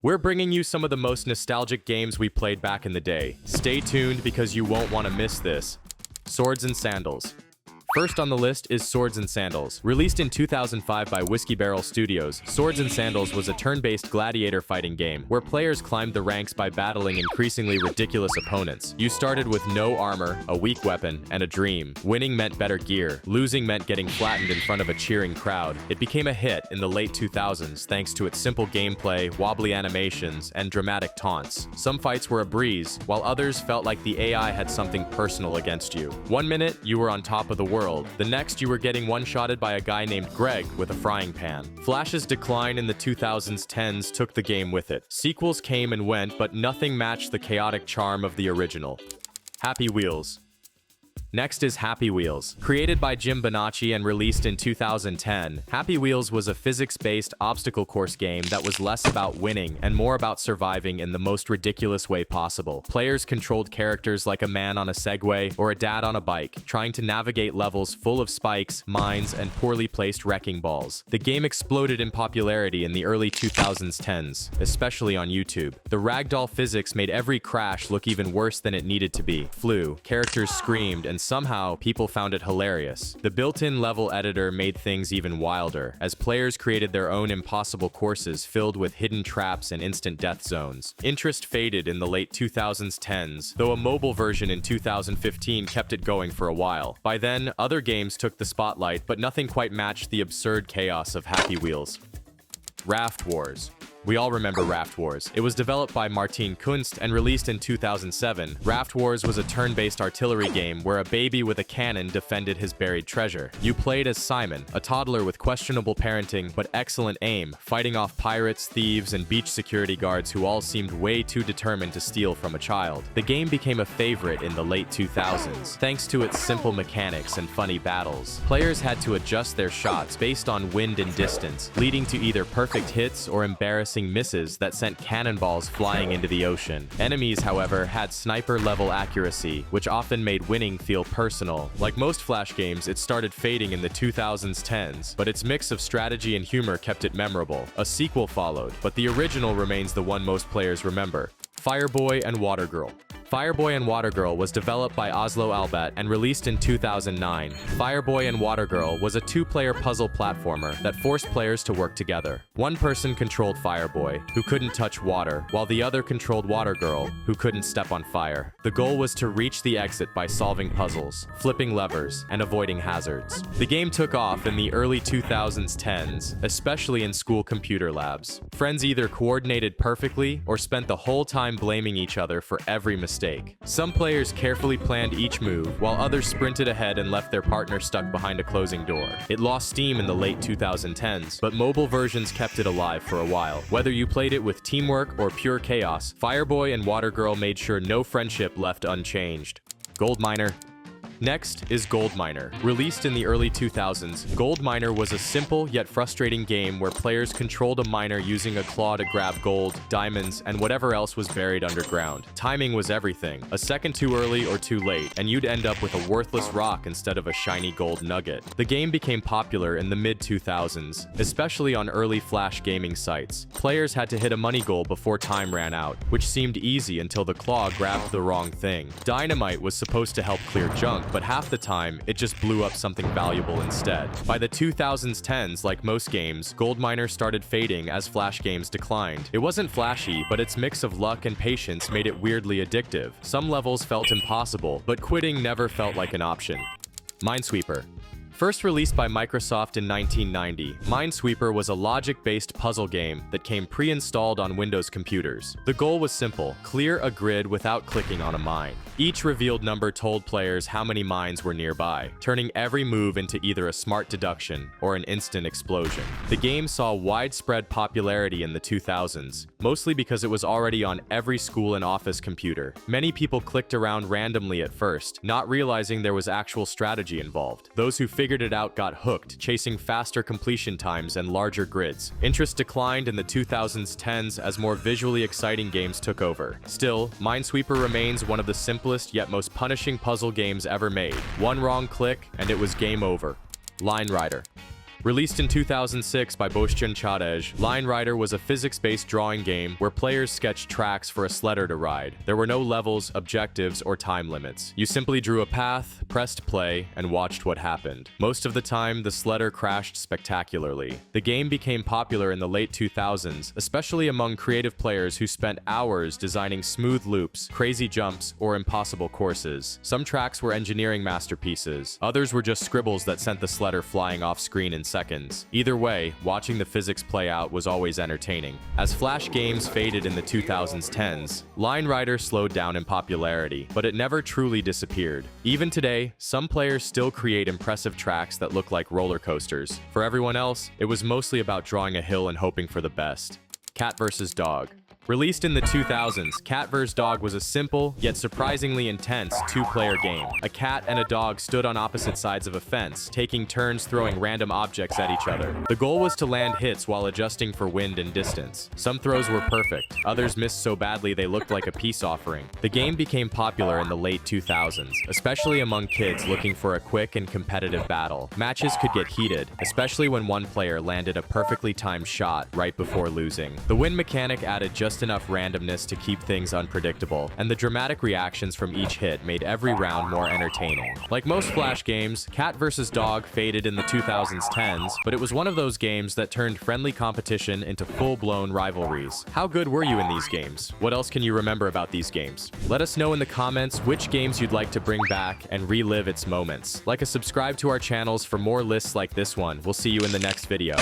We're bringing you some of the most nostalgic games we played back in the day. Stay tuned because you won't want to miss this. Swords and Sandals. First on the list is Swords and Sandals. Released in 2005 by Whiskey Barrel Studios, Swords and Sandals was a turn-based gladiator fighting game where players climbed the ranks by battling increasingly ridiculous opponents. You started with no armor, a weak weapon, and a dream. Winning meant better gear. Losing meant getting flattened in front of a cheering crowd. It became a hit in the late 2000s thanks to its simple gameplay, wobbly animations, and dramatic taunts. Some fights were a breeze, while others felt like the AI had something personal against you. One minute, you were on top of the world. The next, you were getting one-shotted by a guy named Greg with a frying pan. Flash's decline in the 2010s took the game with it. Sequels came and went, but nothing matched the chaotic charm of the original. Happy Wheels. Next is Happy Wheels. Created by Jim Bonacci and released in 2010, Happy Wheels was a physics-based obstacle course game that was less about winning and more about surviving in the most ridiculous way possible. Players controlled characters like a man on a Segway or a dad on a bike, trying to navigate levels full of spikes, mines, and poorly placed wrecking balls. The game exploded in popularity in the early 2010s, especially on YouTube. The ragdoll physics made every crash look even worse than it needed to be. Flew, characters screamed, and somehow people found it hilarious. The built-in level editor made things even wilder, as players created their own impossible courses filled with hidden traps and instant death zones. Interest faded in the late 2010s, though a mobile version in 2015 kept it going for a while. By then, other games took the spotlight, but nothing quite matched the absurd chaos of Happy Wheels. Raft Wars. We all remember Raft Wars. It was developed by Martin Kunst and released in 2007. Raft Wars was a turn-based artillery game where a baby with a cannon defended his buried treasure. You played as Simon, a toddler with questionable parenting but excellent aim, fighting off pirates, thieves, and beach security guards who all seemed way too determined to steal from a child. The game became a favorite in the late 2000s, thanks to its simple mechanics and funny battles. Players had to adjust their shots based on wind and distance, leading to either perfect hits or embarrassing misses that sent cannonballs flying into the ocean. Enemies, however, had sniper-level accuracy, which often made winning feel personal. Like most Flash games, it started fading in the 2010s, but its mix of strategy and humor kept it memorable. A sequel followed, but the original remains the one most players remember. Fireboy and Watergirl. Fireboy and Watergirl was developed by Oslo Albat and released in 2009. Fireboy and Watergirl was a two-player puzzle platformer that forced players to work together. One person controlled Fireboy, who couldn't touch water, while the other controlled Watergirl, who couldn't step on fire. The goal was to reach the exit by solving puzzles, flipping levers, and avoiding hazards. The game took off in the early 2010s, especially in school computer labs. Friends either coordinated perfectly or spent the whole time blaming each other for every mistake. Some players carefully planned each move, while others sprinted ahead and left their partner stuck behind a closing door. It lost steam in the late 2010s, but mobile versions kept it alive for a while. Whether you played it with teamwork or pure chaos, Fireboy and Watergirl made sure no friendship left unchanged. Gold Miner. Next is Gold Miner. Released in the early 2000s, Gold Miner was a simple yet frustrating game where players controlled a miner using a claw to grab gold, diamonds, and whatever else was buried underground. Timing was everything. A second too early or too late, and you'd end up with a worthless rock instead of a shiny gold nugget. The game became popular in the mid-2000s, especially on early Flash gaming sites. Players had to hit a money goal before time ran out, which seemed easy until the claw grabbed the wrong thing. Dynamite was supposed to help clear junk, but half the time, it just blew up something valuable instead. By the 2010s, like most games, Gold Miner started fading as Flash games declined. It wasn't flashy, but its mix of luck and patience made it weirdly addictive. Some levels felt impossible, but quitting never felt like an option. Minesweeper. First released by Microsoft in 1990, Minesweeper was a logic-based puzzle game that came pre-installed on Windows computers. The goal was simple: clear a grid without clicking on a mine. Each revealed number told players how many mines were nearby, turning every move into either a smart deduction or an instant explosion. The game saw widespread popularity in the 2000s, mostly because it was already on every school and office computer. Many people clicked around randomly at first, not realizing there was actual strategy involved. Those who figured it out got hooked, chasing faster completion times and larger grids. Interest declined in the 2010s as more visually exciting games took over. Still, Minesweeper remains one of the simplest yet most punishing puzzle games ever made. One wrong click, and it was game over. Line Rider. Released in 2006 by Bostian Chadej, Line Rider was a physics-based drawing game where players sketched tracks for a sledder to ride. There were no levels, objectives, or time limits. You simply drew a path, pressed play, and watched what happened. Most of the time, the sledder crashed spectacularly. The game became popular in the late 2000s, especially among creative players who spent hours designing smooth loops, crazy jumps, or impossible courses. Some tracks were engineering masterpieces. Others were just scribbles that sent the sledder flying off screen in seconds. Either way, watching the physics play out was always entertaining. As Flash games faded in the 2010s, Line Rider slowed down in popularity, but it never truly disappeared. Even today, some players still create impressive tracks that look like roller coasters. For everyone else, it was mostly about drawing a hill and hoping for the best. Cat vs. Dog. Released in the 2000s, Cat vs. Dog was a simple, yet surprisingly intense, two-player game. A cat and a dog stood on opposite sides of a fence, taking turns throwing random objects at each other. The goal was to land hits while adjusting for wind and distance. Some throws were perfect, others missed so badly they looked like a peace offering. The game became popular in the late 2000s, especially among kids looking for a quick and competitive battle. Matches could get heated, especially when one player landed a perfectly timed shot right before losing. The win mechanic added just enough randomness to keep things unpredictable, and the dramatic reactions from each hit made every round more entertaining. Like most Flash games, Cat vs. Dog faded in the 2010s, but it was one of those games that turned friendly competition into full-blown rivalries. How good were you in these games? What else can you remember about these games? Let us know in the comments which games you'd like to bring back and relive its moments. Like and subscribe to our channels for more lists like this one. We'll see you in the next video.